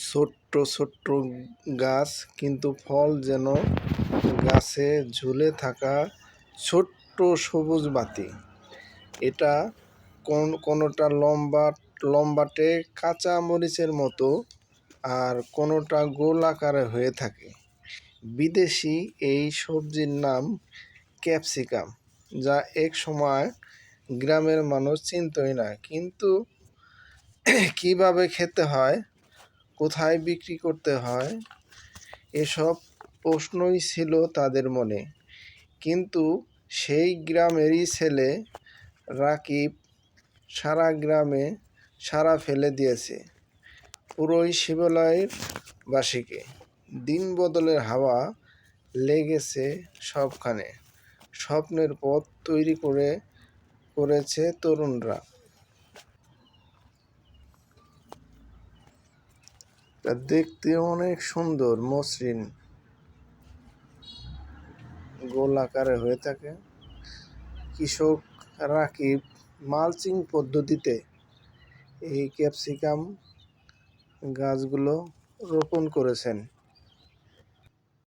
ছোট্ট ছোট্ট গাছ, কিন্তু ফল যেন গাছে ঝুলে থাকা ছোট্ট সবুজ বাতি। এটা কোনোটা লম্বাটে কাঁচা মরিচের মতো, আর কোনোটা গোল আকারে হয়ে থাকে। বিদেশি এই সবজির নাম ক্যাপসিকাম, যা এক সময় গ্রামের মানুষ চিনতই না। কিন্তু কিভাবে খেতে হয়, কোথায় বিক্রি করতে হয়, এসব প্রশ্নই ছিল তাদের মনে। কিন্তু সেই গ্রামেরই ছেলে রাকিব সারা গ্রামে সাড়া ফেলে দিয়েছে, পুরোই শিবালয়ের বাসীকে। দিন বদলের হাওয়া লেগেছে সবখানে, স্বপ্নের পথ তৈরি করেছে তরুণরা। তা দেখতে অনেক সুন্দর, মসৃণ, গোল আকারে হয়ে থাকে। কৃষক রাকিব মালচিং পদ্ধতিতে এই ক্যাপসিকাম গাছগুলো রোপণ করেছেন।